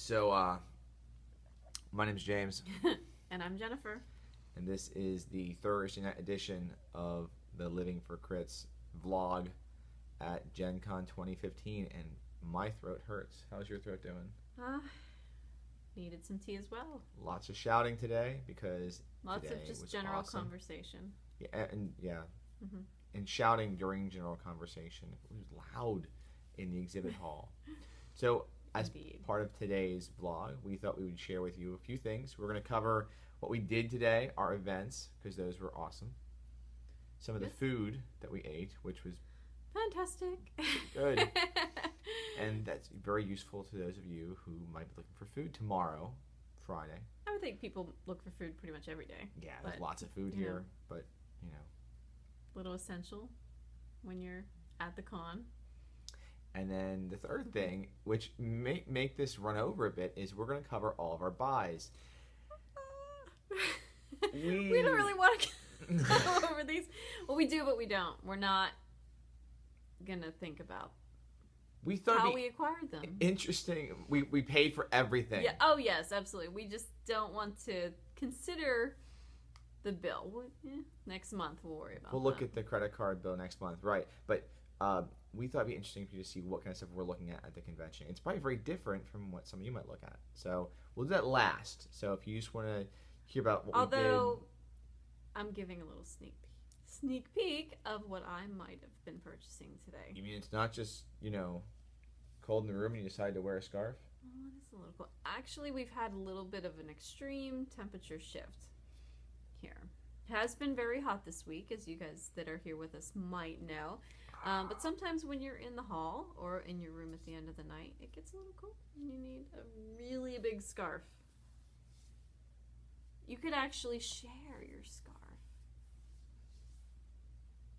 So, my name's James. And I'm Jennifer. And this is the Thursday night edition of the Living for Crits vlog at Gen Con 2015. And my throat hurts. How's your throat doing? Needed some tea as well. Lots of shouting today because Lots today of just was general awesome. conversation. Yeah. Mm-hmm. And shouting during general conversation. It was loud in the exhibit hall. So, as part of today's vlog, we thought we would share with you a few things. We're going to cover what we did today, our events, because those were awesome. Some of the food that we ate, which was fantastic. Good. And that's very useful to those of you who might be looking for food tomorrow, Friday. I would think people look for food pretty much every day. Yeah, there's lots of food here, but, you know. Little essential when you're at the con. And then the third thing, which may make this run over a bit, is we're going to cover all of our buys. We don't really want to go over these. Well, we do, but we don't. We're not going to think about how we acquired them. Interesting. We paid for everything. Yeah. Oh, yes, absolutely. We just don't want to consider the bill. Next month we'll worry about We'll look at the credit card bill next month, right. But we thought it'd be interesting for you to see what kind of stuff we're looking at the convention. It's probably very different from what some of you might look at. So we'll do that last. So if you just want to hear about what we did. Although I'm giving a little sneak peek of what I might have been purchasing today. You mean it's not just, cold in the room and you decide to wear a scarf? Oh, it is a little cold. Actually, we've had a little bit of an extreme temperature shift here. It has been very hot this week, as you guys that are here with us might know. But sometimes when you're in the hall or in your room at the end of the night, it gets a little cold and you need a really big scarf. You could actually share your scarf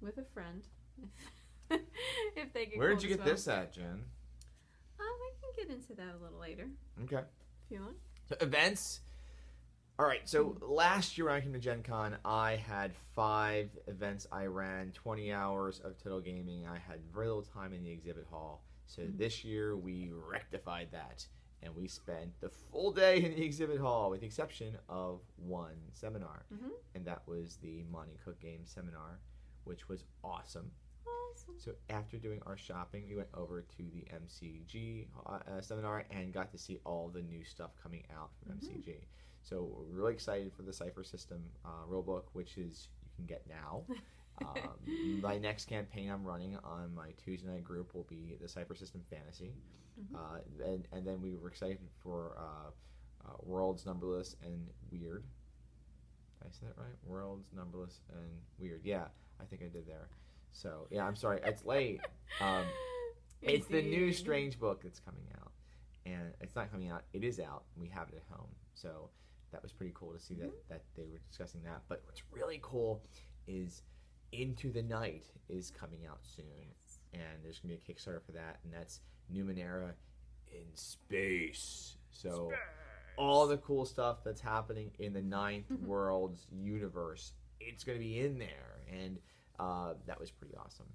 with a friend if they get Where cold did you get this at, Jen? We can get into that a little later. Okay. If you want. So events. All right, so last year when I came to Gen Con, I had 5 events I ran, 20 hours of total gaming. I had very little time in the exhibit hall. So this year we rectified that, and we spent the full day in the exhibit hall with the exception of one seminar. And that was the Monty Cook Games seminar, which was awesome. So after doing our shopping, we went over to the MCG seminar and got to see all the new stuff coming out from MCG. So we're really excited for the Cypher System rulebook, which is you can get now. My next campaign I'm running on my Tuesday night group will be the Cypher System Fantasy. And then we were excited for Worlds Numberless and Weird. Did I say that right? Worlds Numberless and Weird. Yeah, I think I did there. So, yeah, I'm sorry. It's late. It's the new Strange book that's coming out. And it's not coming out. It is out. We have it at home. So that was pretty cool to see that they were discussing that. But what's really cool is Into the Night is coming out soon. Yes. And there's going to be a Kickstarter for that. And that's Numenera in space. So all the cool stuff that's happening in the Ninth World's universe, it's going to be in there. And that was pretty awesome.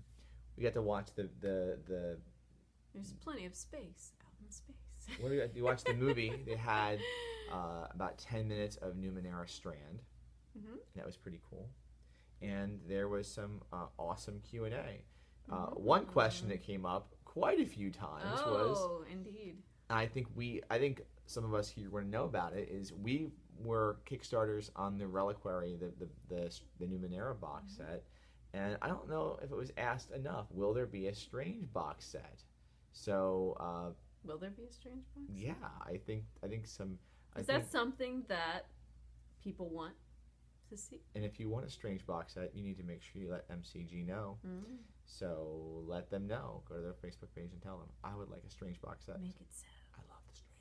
We got to watch the There's plenty of space out in space. What you watched the movie. They had about 10 minutes of Numenera Strand. That was pretty cool. And there was some awesome Q&A. One question that came up quite a few times was... Oh, indeed. I think some of us here want to know about it, is we were Kickstarters on the Reliquary, the Numenera box set. And I don't know if it was asked enough. Will there be a Strange box set? So... Will there be a Strange box? Yeah, I think some... Is that something that people want to see? And if you want a Strange box set, you need to make sure you let MCG know. So let them know. Go to their Facebook page and tell them, I would like a Strange box set. Make it so. I love the Strange.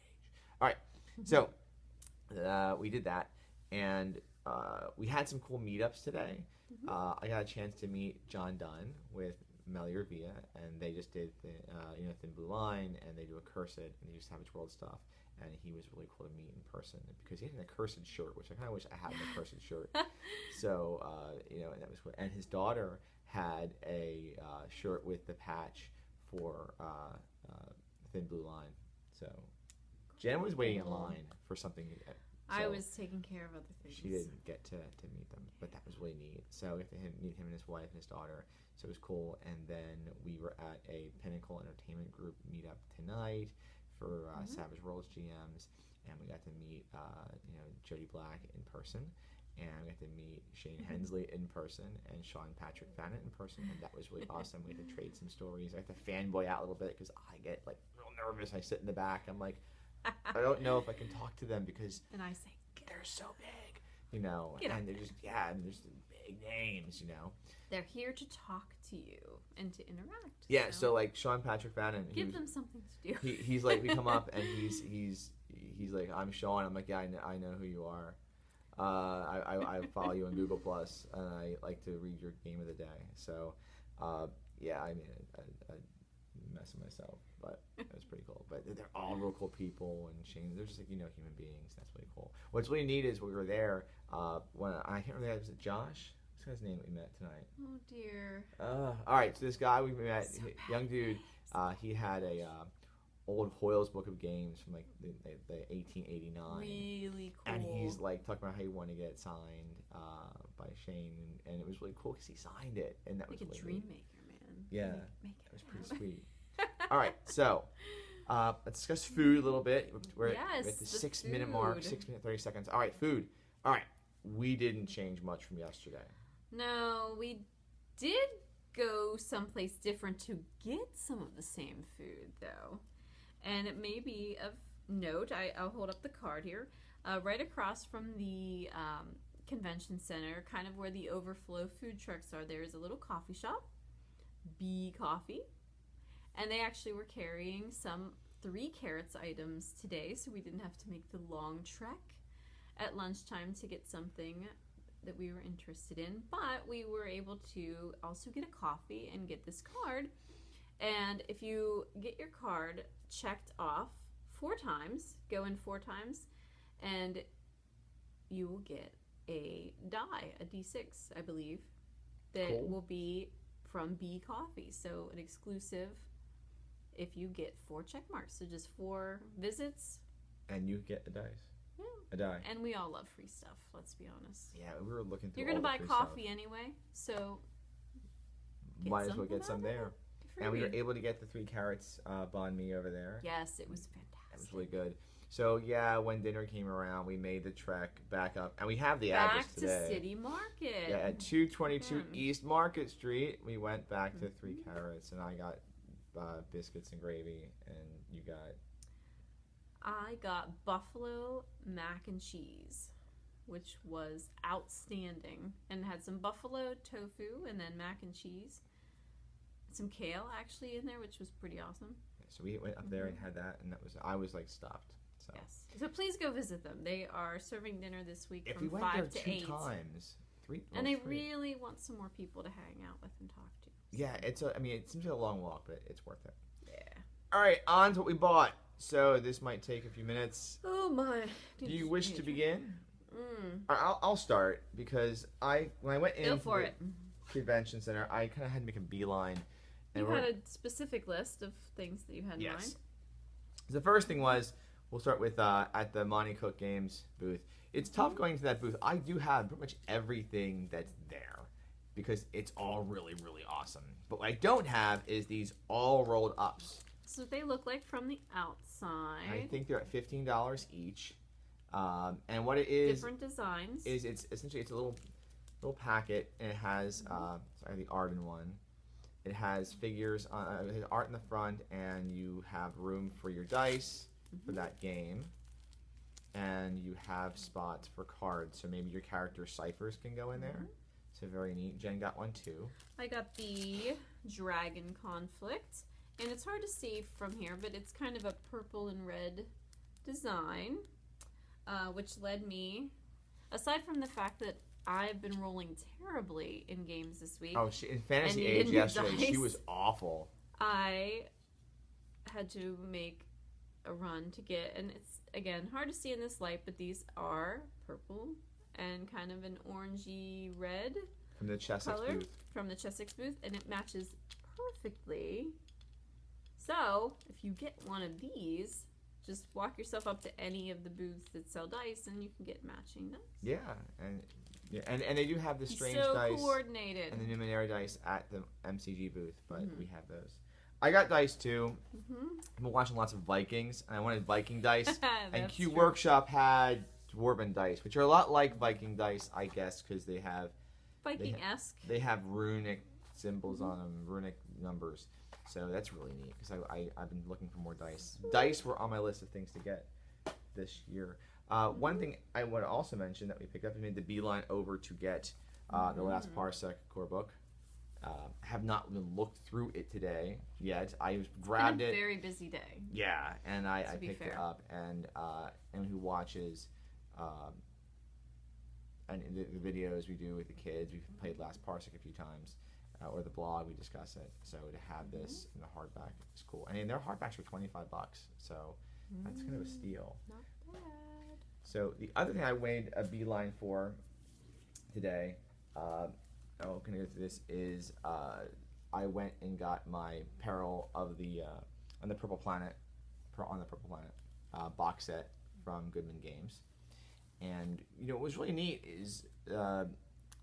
All right, so we did that. And we had some cool meetups today. I got a chance to meet John Dunn with Melior Via, and they just did the Thin Blue Line, and they do a Cursed, and they do Savage World stuff. And he was really cool to meet in person because he had an Accursed shirt, which I kind of wish I had an Accursed shirt. So and that was cool. And his daughter had a shirt with the patch for Thin Blue Line. So Jen was waiting in line for something. I was taking care of other things. She didn't get to meet them, but that was really neat. So we got to meet him and his wife and his daughter. So it was cool. And then we were at a Pinnacle Entertainment Group meetup tonight for Savage Worlds GMs, and we got to meet Jody Black in person, and we got to meet Shane Hensley in person and Sean Patrick Fannin in person, and that was really awesome. We had to trade some stories. I had to fanboy out a little bit because I get like real nervous. I sit in the back. I'm like, I don't know if I can talk to them because and I say they're so big, and they're just and there's big names, They're here to talk to you and to interact. Yeah, so like Sean Patrick Fannin, give them something to do. He's like, we come up and he's like, I'm Sean. I'm like, yeah, I know who you are. I follow you on Google Plus, and I like to read your game of the day. So, yeah, I made a mess of myself, but it was pretty cool. But they're all real cool people, and Shane, they're just like human beings. That's really cool. What's really neat is we were there when I can't remember, was it Josh? What's his name that we met tonight? Oh dear. All right, so this guy we met, young dude, he had a old Hoyle's book of games from like the 1889. Really cool. And he's like talking about how he wanted to get it signed by Shane, and it was really cool because he signed it, and that was like really a dream neat. maker, man. Yeah, make that was pretty sweet. All right, so let's discuss food a little bit. We're at the 6 minute mark, 6 minutes 30 seconds. All right, food. All right, we didn't change much from yesterday. No, we did go someplace different to get some of the same food, though. And it may be of note, I'll hold up the card here. Right across from the convention center, kind of where the overflow food trucks are, there is a little coffee shop, Bee Coffee. And they actually were carrying some 3 carrots items today, so we didn't have to make the long trek at lunchtime to get something that we were interested in, but we were able to also get a coffee and get this card. And if you get your card checked off 4 times, go in 4 times, and you will get a die, a D6, I believe, that will be from Bee Coffee. So an exclusive if you get 4 check marks. So just 4 visits. And you get a dice. Yeah. A die. And we all love free stuff, let's be honest. Yeah, we were looking through You're going to buy coffee stuff. Anyway, so might as well get some there. And we were able to get the 3 carrots banh mi over there. Yes, it was fantastic. It was really good. So yeah, when dinner came around, we made the trek back up, and we have the address today. Back to City Market. Yeah, at 222 East Market Street. We went back to 3 carrots, and I got biscuits and gravy, and you got... I got buffalo mac and cheese, which was outstanding, and had some buffalo tofu, and then mac and cheese. Some kale actually in there, which was pretty awesome. So we went up there and had that, and I was like stuffed. So. Yes. So please go visit them. They are serving dinner this week from 5 to 8. If we went there 2 times, 3. And they really want some more people to hang out with and talk to. So. Yeah, it seems like a long walk, but it's worth it. Yeah. All right, on to what we bought. So this might take a few minutes. Oh my! Do you wish to begin? I'll start because when I went in for the convention center, I kind of had to make a beeline. And you had a specific list of things that you had in mind. The first thing was, we'll start with at the Monty Cook Games booth. It's tough going to that booth. I do have pretty much everything that's there because it's all really, really awesome. But what I don't have is these all rolled ups. So they look like from the outside. I think they're at $15 each. And what it is... Different designs. It's essentially, it's a little packet, and it has, the Arden one. It has figures, it has art in the front, and you have room for your dice for that game. And you have spots for cards, so maybe your character ciphers can go in there. So very neat. Jen got one too. I got the Dragon Conflict, and it's hard to see from here, but it's kind of a purple and red design, which led me, aside from the fact that I've been rolling terribly in games this week. Oh, in Fantasy Age yesterday, she was awful. I had to make a run to get, and it's, again, hard to see in this light, but these are purple and kind of an orangey red from the Chessex booth. From the Chessex booth, and it matches perfectly. So, if you get one of these, just walk yourself up to any of the booths that sell dice, and you can get matching dice. Yeah, and they do have the strange so dice coordinated. and the Numenera dice at the MCG booth, but we have those. I got dice too. I've been watching lots of Vikings, and I wanted Viking dice. And Q true. Workshop had Dwarven dice, which are a lot like Viking dice, I guess, because they have Viking-esque. They have runic symbols on them, runic numbers. So that's really neat because I've been looking for more dice. Dice were on my list of things to get this year. One thing I want to also mention that we picked up, we made the beeline over to get the last Parsec core book. Have not even looked through it today yet. I grabbed it. Very busy day. Yeah, and I picked it up, and who watches and the videos we do with the kids. We've played Last Parsec a few times, or the blog we discuss it. So to have this in the hardback is cool. I mean, their hardbacks were $25, so that's kind of a steal. Not bad. So the other thing I made a beeline for today, can I go through this, is I went and got my Peril of the on the Purple Planet box set from Goodman Games. And what was really neat is so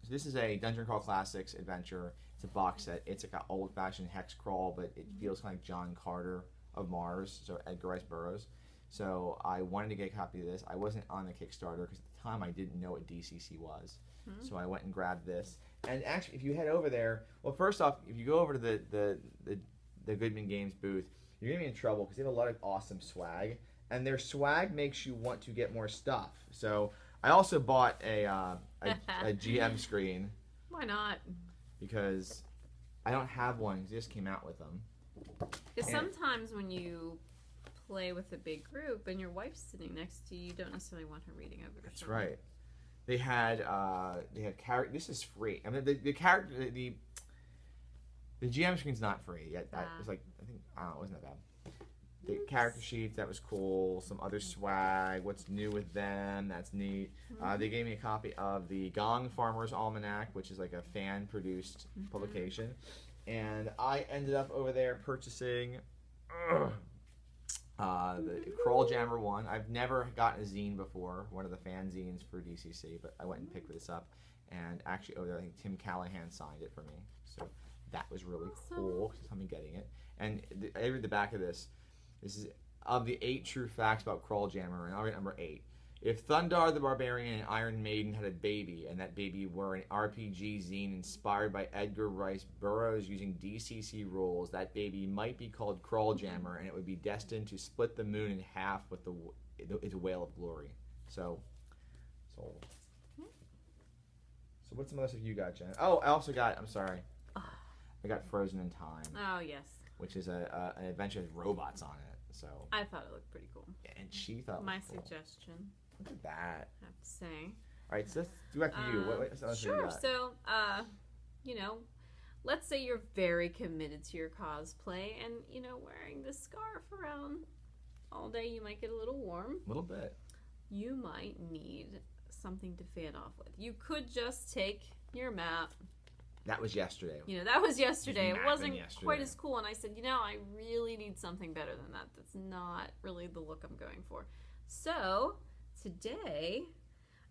this is a Dungeon Crawl Classics adventure. It's a box set. It's like an old-fashioned hex crawl, but it feels kind of like John Carter of Mars, so Edgar Rice Burroughs. So I wanted to get a copy of this. I wasn't on the Kickstarter because at the time I didn't know what DCC was. So I went and grabbed this. And actually, if you head over there, well, first off, if you go over to the Goodman Games booth, you're gonna be in trouble because they have a lot of awesome swag, and their swag makes you want to get more stuff. So I also bought a GM screen. Why not? Because I don't have one. They just came out with them. Because sometimes when you play with a big group and your wife's sitting next to you, you don't necessarily want her reading over. That's right. They had character. This is free. I mean, the character the GM screen's not free yet. It was like I don't know, it wasn't that bad. The character sheets, that was cool. Some other swag. What's new with them? That's neat. They gave me a copy of the Gong Farmer's Almanac, which is like a fan-produced publication. And I ended up over there purchasing the Crawl Jammer one. I've never gotten a zine before, one of the fan zines for DCC, but I went and picked this up. And actually over there, I think Tim Callahan signed it for me. So that was really cool. He's me getting it. And I read the back of this. This is of the 8 true facts about Crawl Jammer, and I'll read number 8. If Thundar the Barbarian and Iron Maiden had a baby, and that baby were an RPG zine inspired by Edgar Rice Burroughs using DCC rules, that baby might be called Crawl Jammer, and it would be destined to split the moon in half with its wail of glory. So what's some other stuff you got, Jen? Oh, I also got, I'm sorry, I got Frozen in Time. Oh, yes. Which is an adventure with robots on it. So I thought it looked pretty cool. And she thought my it was cool. suggestion. Look at that. I have to say. All right, so let's do back to you. What else sure. you got? So, let's say you're very committed to your cosplay, and wearing this scarf around all day, you might get a little warm. A little bit. You might need something to fan off with. You could just take your map. That was yesterday. That was yesterday. It wasn't yesterday. quite as cool. And I said, I really need something better than that. That's not really the look I'm going for. So today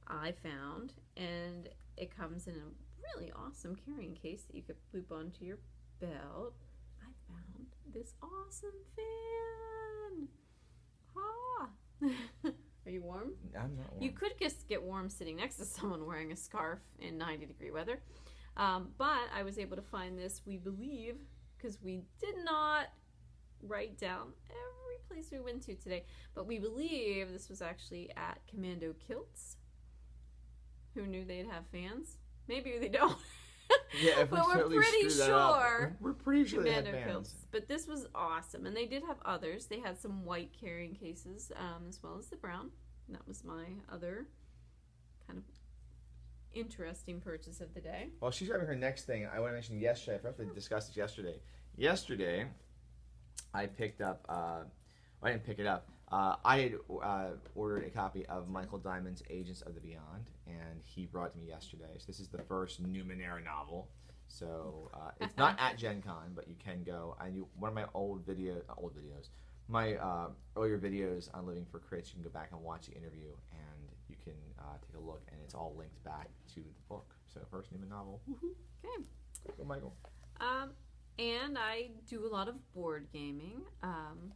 I found, and it comes in a really awesome carrying case that you could loop onto your belt. I found this awesome fan. Ah. Are you warm? I'm not warm. You could just get warm sitting next to someone wearing a scarf in 90-degree weather. But I was able to find this, we believe, because we did not write down every place we went to today, but we believe this was actually at Commando Kilts. Who knew they'd have fans? Maybe they don't. Yeah, if but we're pretty sure. We're pretty sure Commando they had fans. Kilts. But this was awesome, and they did have others. They had some white carrying cases, as well as the brown. And that was my other kind of interesting purchase of the day. Well, she's grabbing her next thing. I want to mention yesterday. I forgot to discuss this yesterday. Yesterday, I picked up. I didn't pick it up. I had ordered a copy of Michael Diamond's Agents of the Beyond, and he brought it to me yesterday. So this is the first Numenera novel. So it's not at Gen Con, but you can go. One of my old videos, my earlier videos on Living for Crits, you can go back and watch the interview, and you can take a look, and it's all linked back to the book. So first name and novel. Okay. Go, Michael. And I do a lot of board gaming.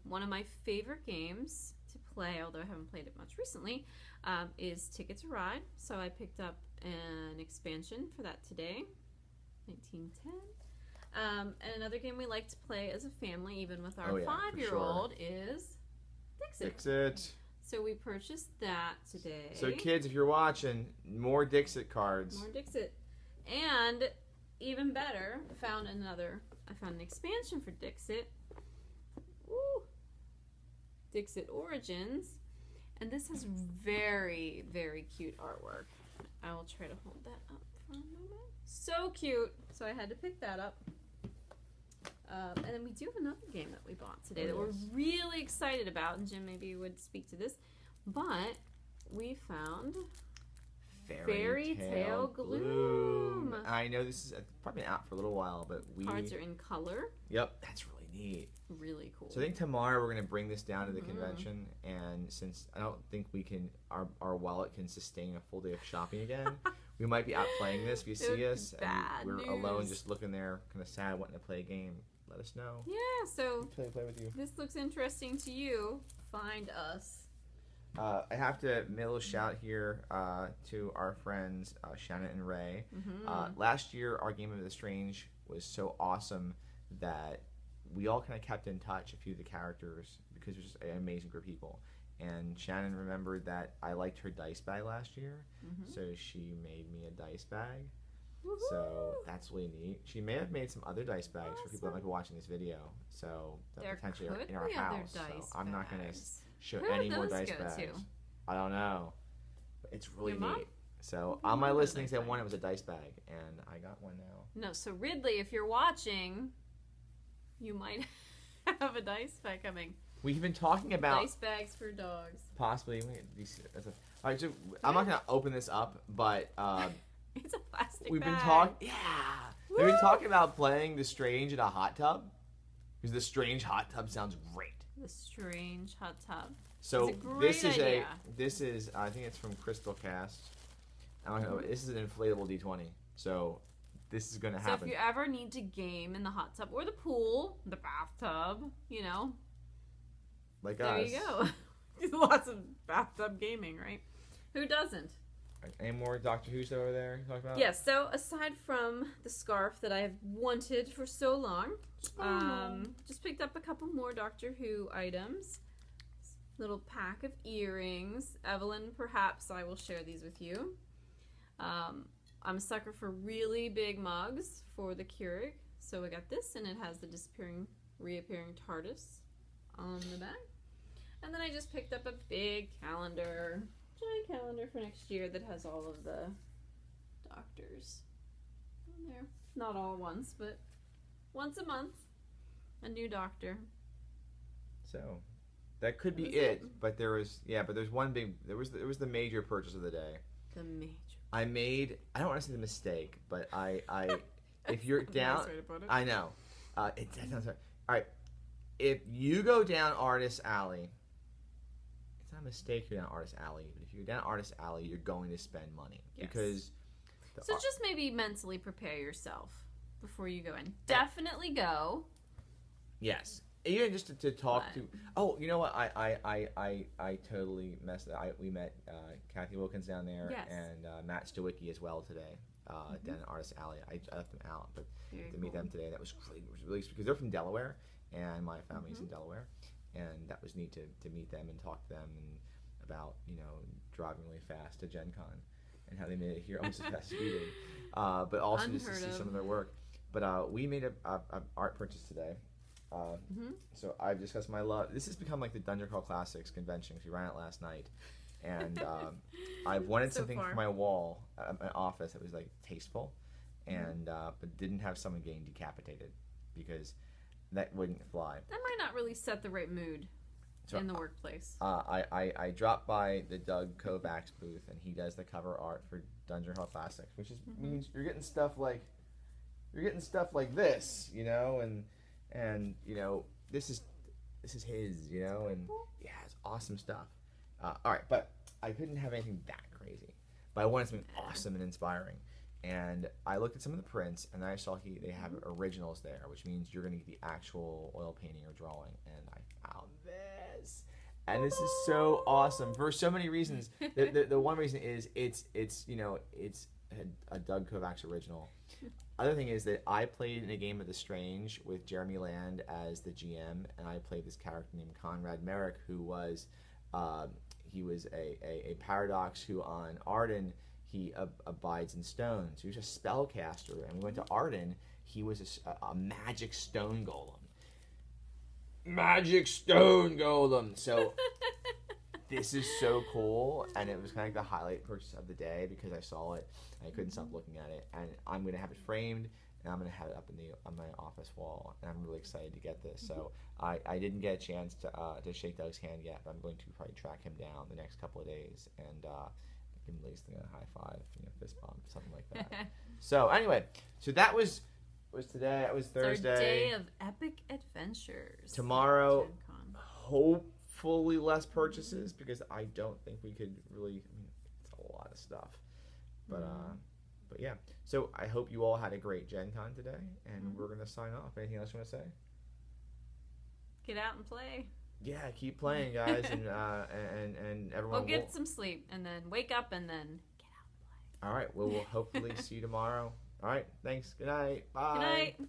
One of my favorite games to play, although I haven't played it much recently, is Ticket to Ride. So I picked up an expansion for that today, 1910. And another game we like to play as a family, even with our 5-year-old, is Dixit. Dixit. So we purchased that today. So kids, if you're watching, more Dixit cards. More Dixit. And even better, I found an expansion for Dixit. Woo! Dixit Origins. And this has very, very cute artwork. I will try to hold that up for a moment. So cute. So I had to pick that up. And then we do have another game that we bought today that we're really excited about. And Jim, maybe you would speak to this. But we found Fairy Tale Gloom. I know this is probably been out for a little while, but cards are in color. Yep, that's really neat. Really cool. So I think tomorrow we're going to bring this down to the convention, and since I don't think we can, our wallet can sustain a full day of shopping again, we might be out playing this. If you see us and we're alone, just looking there, kind of sad, wanting to play a game, let us know. Yeah. So play with you. This looks interesting to you. Find us. I have to mail a shout here to our friends Shannon and Ray. Last year, our Game of the Strange was so awesome that we all kind of kept in touch, a few of the characters, because it was just an amazing group of people. And Shannon remembered that I liked her dice bag last year, so she made me a dice bag. Woo-hoo! So that's really neat. She may have made some other dice bags for people that might be watching this video, so that potentially are in our house. So I'm not going to show any more dice bags. I don't know, but it's really neat. So on my list, things I wanted was a dice bag, and I got one now. No, so Ridley, if you're watching, you might have a dice bag coming. We've been talking about dice bags for dogs. Possibly. All right, so I'm not gonna open this up, but it's a plastic we've bag. Been talking. Yeah, we've been talking about playing The Strange in a hot tub, because The Strange hot tub sounds great. The Strange hot tub. So this is I think it's from Crystal Cast. I don't know. This is an inflatable D20. So this is going to happen. So if you ever need to game in the hot tub or the pool, the bathtub, you know. Like there us. There you go. Lots of bathtub gaming, right? Who doesn't? Any more Doctor Who stuff over there you talk about? Yes, so aside from the scarf that I have wanted for so long, just picked up a couple more Doctor Who items. Little pack of earrings. Evelyn, perhaps I will share these with you. I'm a sucker for really big mugs for the Keurig. So I got this, and it has the reappearing TARDIS on the back. And then I just picked up a big calendar, giant calendar for next year that has all of the doctors on there. Not all at once, but once a month, a new doctor. So that could be it, but there's one big, there was the major purchase of the day. The major. I don't want to say the mistake, but if you're down, nice way to put it. I know, that sounds right. All right, if you go down Artist Alley, it's not a mistake you're down Artist Alley, but if you're down Artist Alley, you're going to spend money. Yes. Because. So just maybe mentally prepare yourself before you go in. Definitely go. Yes. Even just to talk to. Oh, you know what? I totally messed it. We met Kathy Wilkins down there, and Matt Stowicki as well today down at Artist Alley. I left them out, but to meet them today, that was great. It was really because they're from Delaware, and my family's in Delaware, and that was neat to meet them and talk to them and about driving really fast to Gen Con and how they made it here almost as fast as we did, but also just to see some of their work. But we made a art purchase today. So I've discussed my love. This has become like the Dungeon Crawl Classics convention because we ran it last night, and I've wanted something for my wall, my office that was like tasteful, and but didn't have someone getting decapitated because that wouldn't fly. That might not really set the right mood in the workplace. I dropped by the Doug Kovacs booth, and he does the cover art for Dungeon Crawl Classics, which means you're getting stuff like this, and this is this is his, you know, and yeah, it's awesome stuff. All right, but I couldn't have anything that crazy, but I wanted something awesome and inspiring. And I looked at some of the prints, and I saw they have originals there, which means you're going to get the actual oil painting or drawing. And I found this, and this is so awesome for so many reasons. The one reason is it's a Doug Kovacs original. Other thing is that I played in a game of The Strange with Jeremy Land as the GM, and I played this character named Conrad Merrick, who was he was a paradox who on Arden he abides in stone. So he was a spellcaster, and we went to Arden. He was a magic stone golem. Magic stone golem. So this is so cool, and it was kind of like the highlight purchase of the day because I saw it and I couldn't stop looking at it. And I'm going to have it framed, and I'm going to have it up on my office wall, and I'm really excited to get this. So I didn't get a chance to shake Doug's hand yet, but I'm going to probably track him down the next couple of days and give him at least a high five, fist bump, something like that. So anyway, so that was today. That was Thursday. It's our day of epic adventures. Tomorrow, hopefully less purchases because I don't think we could really. It's a lot of stuff, but yeah. So I hope you all had a great Gen Con today, and we're gonna sign off. Anything else you want to say? Get out and play. Yeah, keep playing, guys, and everyone. Well, get some sleep, and then wake up, and then get out and play. All right. Well, we'll hopefully see you tomorrow. All right. Thanks. Good night. Bye. Good night.